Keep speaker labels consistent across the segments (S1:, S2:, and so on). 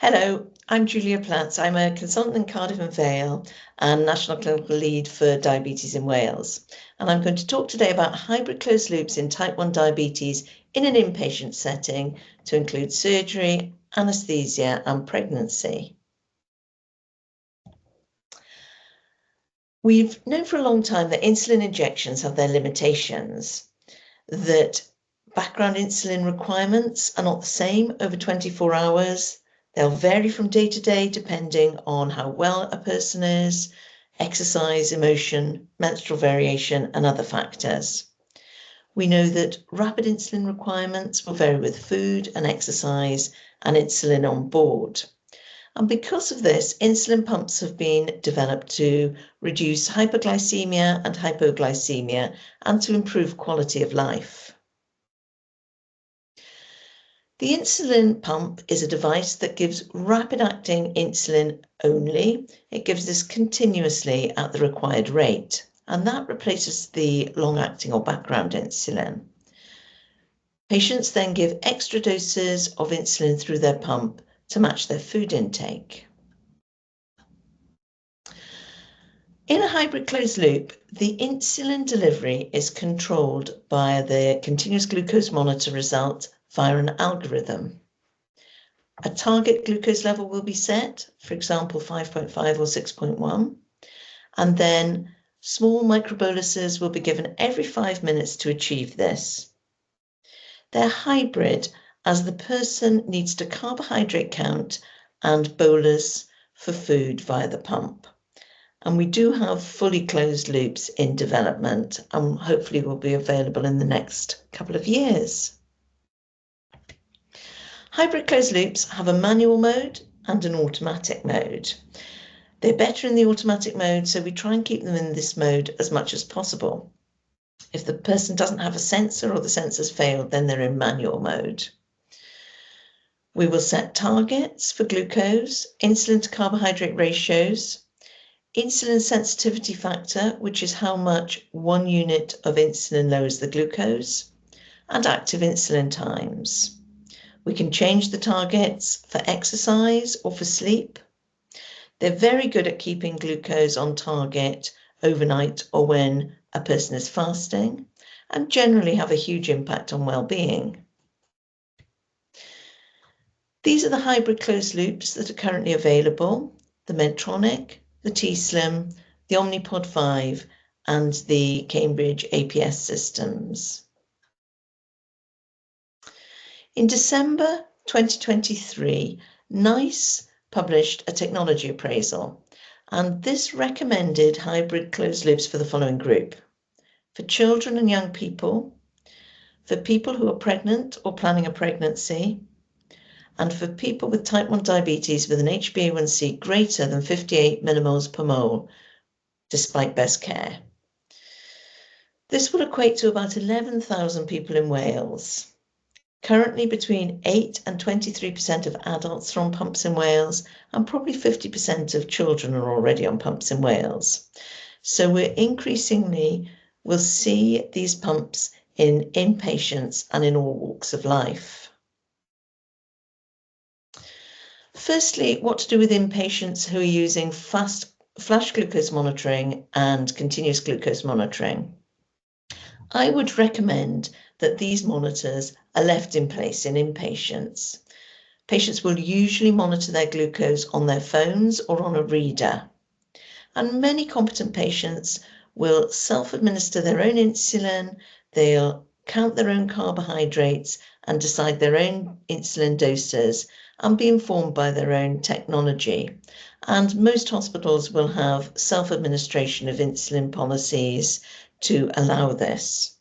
S1: Hello, I'm Julia Platts. I'm a consultant in Cardiff and Vale and National Clinical Lead for Diabetes in Wales. And I'm going to talk today about hybrid closed loops in type 1 diabetes in an inpatient setting to include surgery, anaesthesia and pregnancy. We've known for a long time that insulin injections have their limitations, that background insulin requirements are not the same over 24 hours. They'll vary from day to day depending on how well a person is, exercise, emotion, menstrual variation, and other factors. We know that rapid insulin requirements will vary with food and exercise and insulin on board. And because of this, insulin pumps have been developed to reduce hyperglycemia and hypoglycemia and to improve quality of life. The insulin pump is a device that gives rapid-acting insulin only. It gives this continuously at the required rate, and that replaces the long-acting or background insulin. Patients then give extra doses of insulin through their pump to match their food intake. In a hybrid closed loop, the insulin delivery is controlled by the continuous glucose monitor result via an algorithm. A target glucose level will be set, for example, 5.5 or 6.1, and then small microboluses will be given every 5 minutes to achieve this. They're hybrid as the person needs to carbohydrate count and bolus for food via the pump. And we do have fully closed loops in development and hopefully will be available in the next couple of years. Hybrid closed loops have a manual mode and an automatic mode. They're better in the automatic mode, so we try and keep them in this mode as much as possible. If the person doesn't have a sensor or the sensor's failed, then they're in manual mode. We will set targets for glucose, insulin to carbohydrate ratios, insulin sensitivity factor, which is how much 1 unit of insulin lowers the glucose, and active insulin times. We can change the targets for exercise or for sleep. They're very good at keeping glucose on target overnight or when a person is fasting, and generally have a huge impact on well-being. These are the hybrid closed loops that are currently available: the Medtronic, the T-Slim, the Omnipod 5, and the Cambridge APS systems. In December 2023, NICE published a technology appraisal, and this recommended hybrid closed loops for the following group: for children and young people, for people who are pregnant or planning a pregnancy, and for people with type 1 diabetes with an HbA1c greater than 58 millimoles per mole, despite best care. This will equate to about 11,000 people in Wales. Currently, between 8 and 23% of adults are on pumps in Wales, and probably 50% of children are already on pumps in Wales. So we're increasingly will see these pumps in inpatients and in all walks of life. Firstly, what to do with inpatients who are using fast flash glucose monitoring and continuous glucose monitoring. I would recommend that these monitors are left in place in inpatients. Patients will usually monitor their glucose on their phones or on a reader. And many competent patients will self-administer their own insulin, they'll count their own carbohydrates and decide their own insulin doses and be informed by their own technology. And most hospitals will have self-administration of insulin policies to allow this.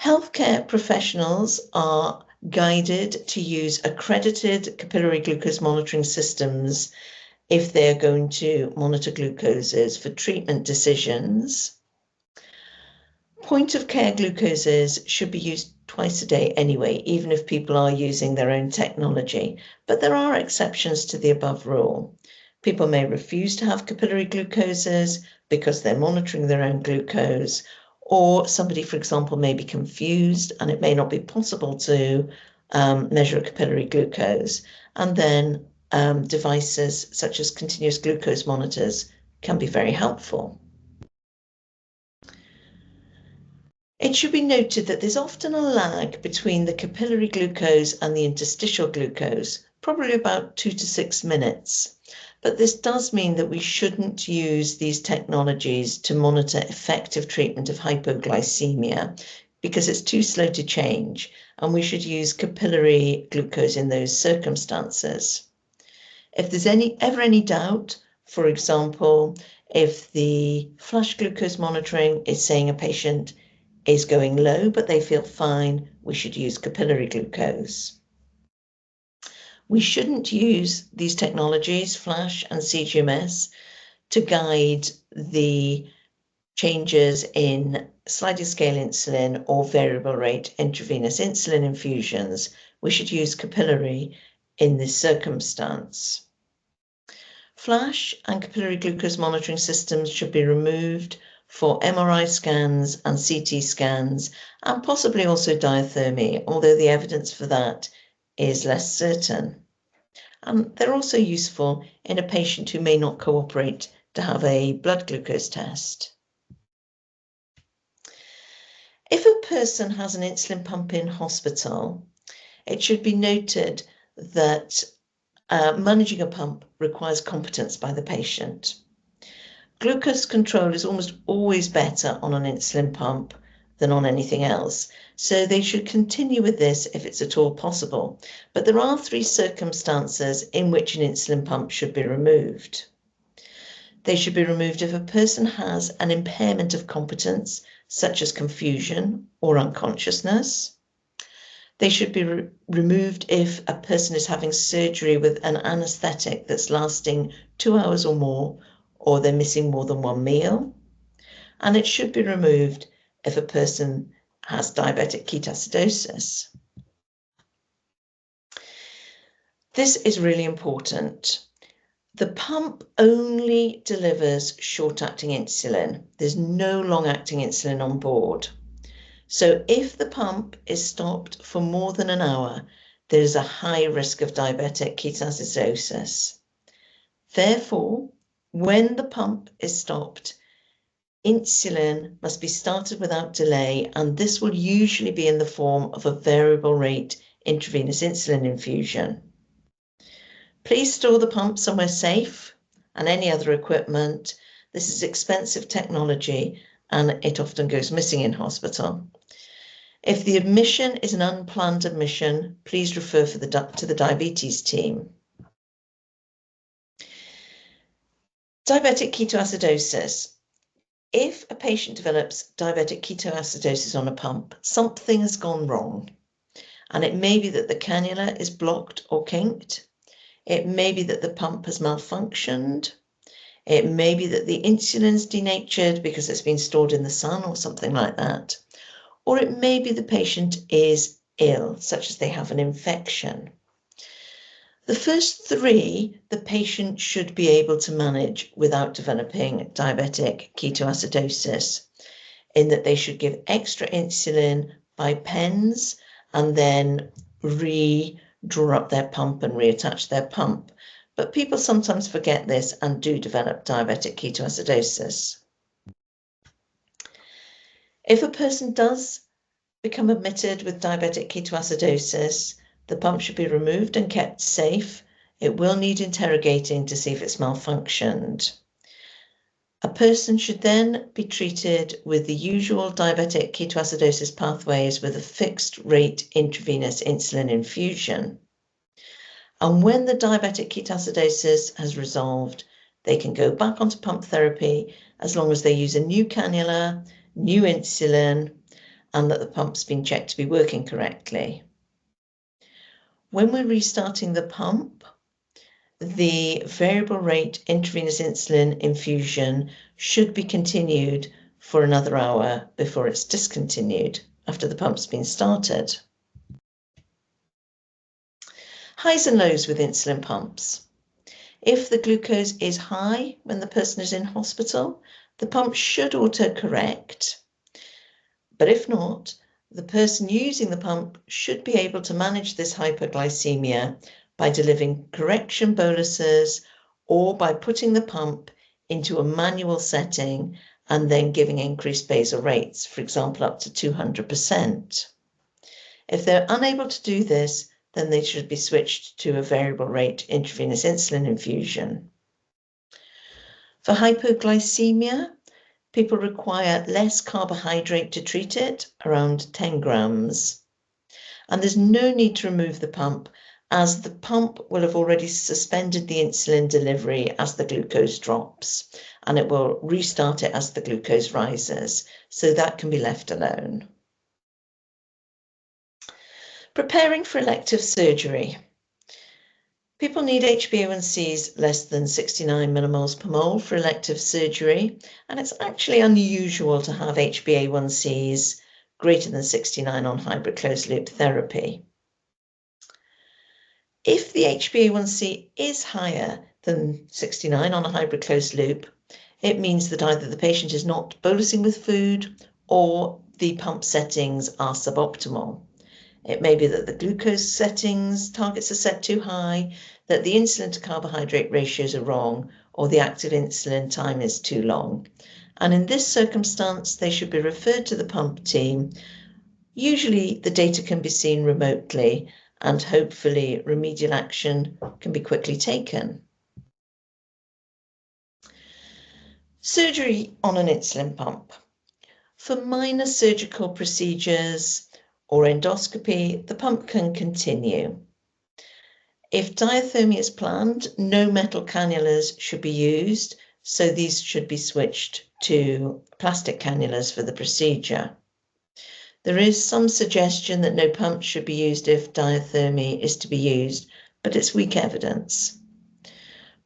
S1: Healthcare professionals are guided to use accredited capillary glucose monitoring systems if they're going to monitor glucoses for treatment decisions. Point of care glucoses should be used twice a day anyway, even if people are using their own technology. But there are exceptions to the above rule. People may refuse to have capillary glucoses because they're monitoring their own glucose, or somebody, for example, may be confused and it may not be possible to measure of capillary glucose, and then devices such as continuous glucose monitors can be very helpful. It should be noted that there's often a lag between the capillary glucose and the interstitial glucose, probably about 2 to 6 minutes. But this does mean that we shouldn't use these technologies to monitor effective treatment of hypoglycemia because it's too slow to change, and we should use capillary glucose in those circumstances. If there's ever any doubt, for example, if the flash glucose monitoring is saying a patient is going low but they feel fine, we should use capillary glucose. We shouldn't use these technologies, flash and CGMS, to guide the changes in sliding scale insulin or variable rate intravenous insulin infusions. We should use capillary in this circumstance. Flash and capillary glucose monitoring systems should be removed for MRI scans and CT scans, and possibly also diathermy, although the evidence for that is less certain. They're also useful in a patient who may not cooperate to have a blood glucose test. If a person has an insulin pump in hospital, it should be noted that managing a pump requires competence by the patient. Glucose control is almost always better on an insulin pump than on anything else, so they should continue with this if it's at all possible. But there are 3 circumstances in which an insulin pump should be removed. They should be removed if a person has an impairment of competence, such as confusion or unconsciousness. They should be removed if a person is having surgery with an anaesthetic that's lasting 2 hours or more, or they're missing more than 1 meal. And it should be removed if a person has diabetic ketoacidosis. This is really important. The pump only delivers short-acting insulin. There's no long-acting insulin on board. So if the pump is stopped for more than an hour, there is a high risk of diabetic ketoacidosis. Therefore, when the pump is stopped, insulin must be started without delay, and this will usually be in the form of a variable rate intravenous insulin infusion. Please store the pump somewhere safe and any other equipment. This is expensive technology and it often goes missing in hospital. If the admission is an unplanned admission, please refer to the diabetes team. Diabetic ketoacidosis. If a patient develops diabetic ketoacidosis on a pump, something has gone wrong. And it may be that the cannula is blocked or kinked. It may be that the pump has malfunctioned. It may be that the insulin's denatured because it's been stored in the sun or something like that. Or it may be the patient is ill, such as they have an infection. The first 3, the patient should be able to manage without developing diabetic ketoacidosis, in that they should give extra insulin by pens and then draw up their pump and reattach their pump. But people sometimes forget this and do develop diabetic ketoacidosis. If a person does become admitted with diabetic ketoacidosis, the pump should be removed and kept safe. It will need interrogating to see if it's malfunctioned. A person should then be treated with the usual diabetic ketoacidosis pathways with a fixed rate intravenous insulin infusion. And when the diabetic ketoacidosis has resolved, they can go back onto pump therapy as long as they use a new cannula, new insulin, and that the pump's been checked to be working correctly. When we're restarting the pump, the variable rate intravenous insulin infusion should be continued for another hour before it's discontinued after the pump's been started. Highs and lows with insulin pumps. If the glucose is high when the person is in hospital, the pump should auto-correct. But if not, the person using the pump should be able to manage this hypoglycemia by delivering correction boluses or by putting the pump into a manual setting and then giving increased basal rates, for example, up to 200%. If they're unable to do this, then they should be switched to a variable rate intravenous insulin infusion. For hypoglycemia, people require less carbohydrate to treat it, around 10 grams. And there's no need to remove the pump, as the pump will have already suspended the insulin delivery as the glucose drops, and it will restart it as the glucose rises, so that can be left alone. Preparing for elective surgery. People need HbA1cs less than 69 millimoles per mole for elective surgery, and it's actually unusual to have HbA1cs greater than 69 on hybrid closed-loop therapy. If the HbA1c is higher than 69 on a hybrid closed loop, it means that either the patient is not bolusing with food or the pump settings are suboptimal. It may be that the glucose settings targets are set too high, that the insulin to carbohydrate ratios are wrong, or the active insulin time is too long. And in this circumstance, they should be referred to the pump team. Usually the data can be seen remotely, and hopefully remedial action can be quickly taken. Surgery on an insulin pump. For minor surgical procedures or endoscopy, the pump can continue. If diathermy is planned, no metal cannulas should be used, so these should be switched to plastic cannulas for the procedure. There is some suggestion that no pump should be used if diathermy is to be used, but it's weak evidence.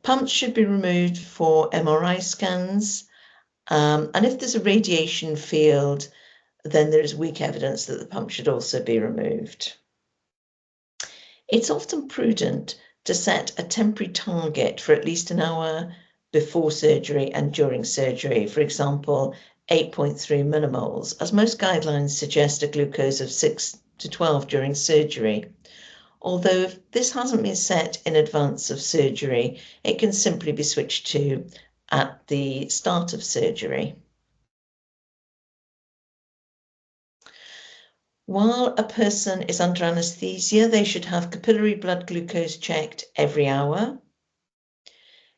S1: Pumps should be removed for MRI scans, and if there's a radiation field, then there is weak evidence that the pump should also be removed. It's often prudent to set a temporary target for at least an hour before surgery and during surgery, for example, 8.3 millimoles, as most guidelines suggest a glucose of 6 to 12 during surgery. Although if this hasn't been set in advance of surgery, it can simply be switched to at the start of surgery. While a person is under anaesthesia, they should have capillary blood glucose checked every hour.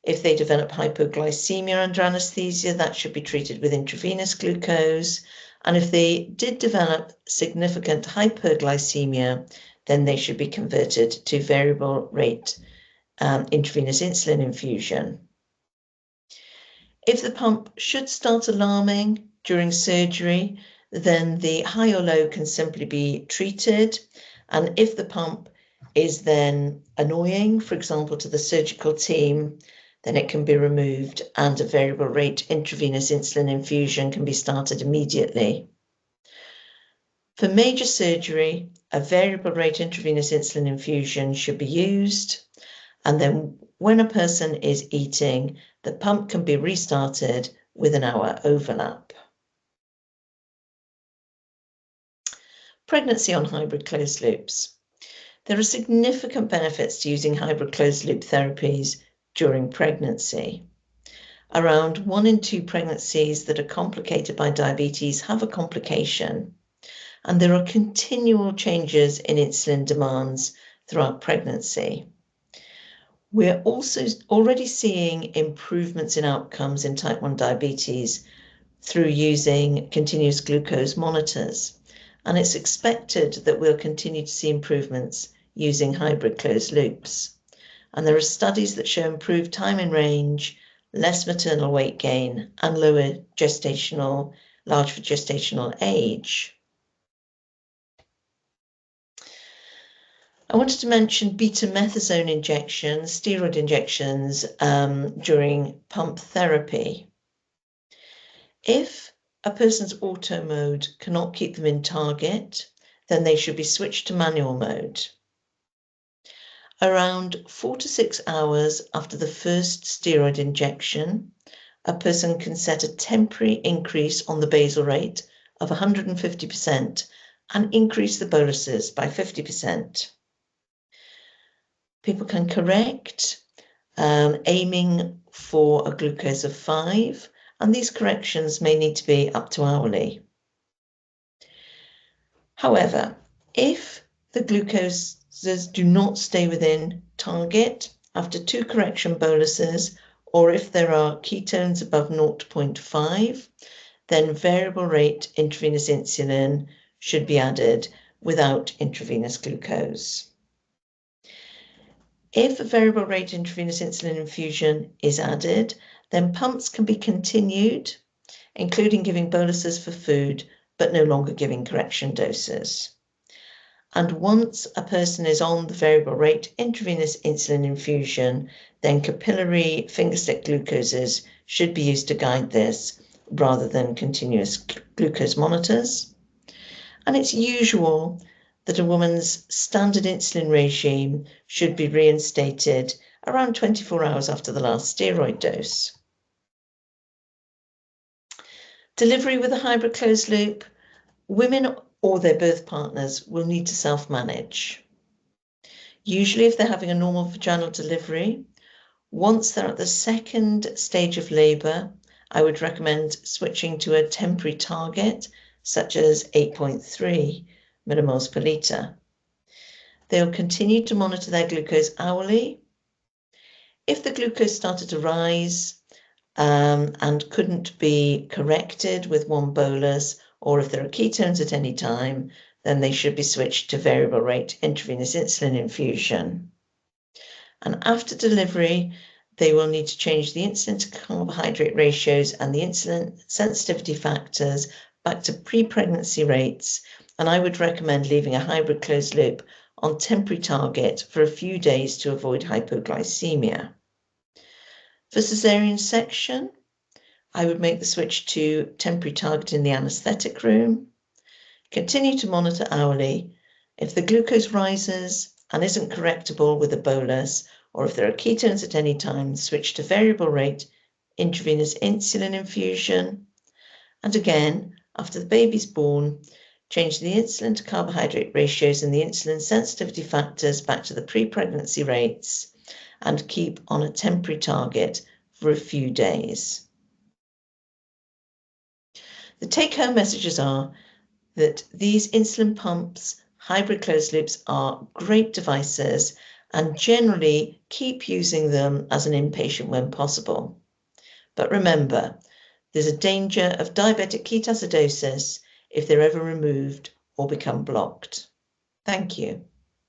S1: If they develop hypoglycemia under anaesthesia, that should be treated with intravenous glucose. And if they did develop significant hyperglycemia, then they should be converted to variable rate intravenous insulin infusion. If the pump should start alarming during surgery, then the high or low can simply be treated. And if the pump is then annoying, for example, to the surgical team, then it can be removed and a variable rate intravenous insulin infusion can be started immediately. For major surgery, a variable rate intravenous insulin infusion should be used. And then when a person is eating, the pump can be restarted with an hour overlap. Pregnancy on hybrid closed loops. There are significant benefits to using hybrid closed loop therapies during pregnancy. Around 1 in 2 pregnancies that are complicated by diabetes have a complication, and there are continual changes in insulin demands throughout pregnancy. We're also already seeing improvements in outcomes in type 1 diabetes through using continuous glucose monitors, and it's expected that we'll continue to see improvements using hybrid closed loops. And there are studies that show improved time in range, less maternal weight gain, and lower large for gestational age. I wanted to mention betamethasone injections, steroid injections during pump therapy. If a person's auto mode cannot keep them in target, then they should be switched to manual mode. Around 4 to 6 hours after the first steroid injection, a person can set a temporary increase on the basal rate of 150% and increase the boluses by 50%. People can correct, aiming for a glucose of 5, and these corrections may need to be up to hourly. However, if the glucoses do not stay within target after 2 correction boluses, or if there are ketones above 0.5, then variable rate intravenous insulin should be added without intravenous glucose. If a variable rate intravenous insulin infusion is added, then pumps can be continued, including giving boluses for food, but no longer giving correction doses. And once a person is on the variable rate intravenous insulin infusion, then capillary fingerstick glucoses should be used to guide this rather than continuous glucose monitors. And it's usual that a woman's standard insulin regime should be reinstated around 24 hours after the last steroid dose. Delivery with a hybrid closed loop, women or their birth partners will need to self-manage. Usually if they're having a normal vaginal delivery, once they're at the second stage of labour, I would recommend switching to a temporary target, such as 8.3 millimoles per litre. They'll continue to monitor their glucose hourly. If the glucose started to rise and couldn't be corrected with one bolus, or if there are ketones at any time, then they should be switched to variable rate intravenous insulin infusion. And after delivery, they will need to change the insulin to carbohydrate ratios and the insulin sensitivity factors back to pre-pregnancy rates. And I would recommend leaving a hybrid closed loop on temporary target for a few days to avoid hypoglycemia. For cesarean section, I would make the switch to temporary target in the anaesthetic room. Continue to monitor hourly. If the glucose rises and isn't correctable with a bolus, or if there are ketones at any time, switch to variable rate intravenous insulin infusion. And again, after the baby's born, change the insulin to carbohydrate ratios and the insulin sensitivity factors back to the pre-pregnancy rates, and keep on a temporary target for a few days. The take-home messages are that these insulin pumps, hybrid closed loops, are great devices, and generally keep using them as an inpatient when possible. But remember, there's a danger of diabetic ketoacidosis if they're ever removed or become blocked. Thank you.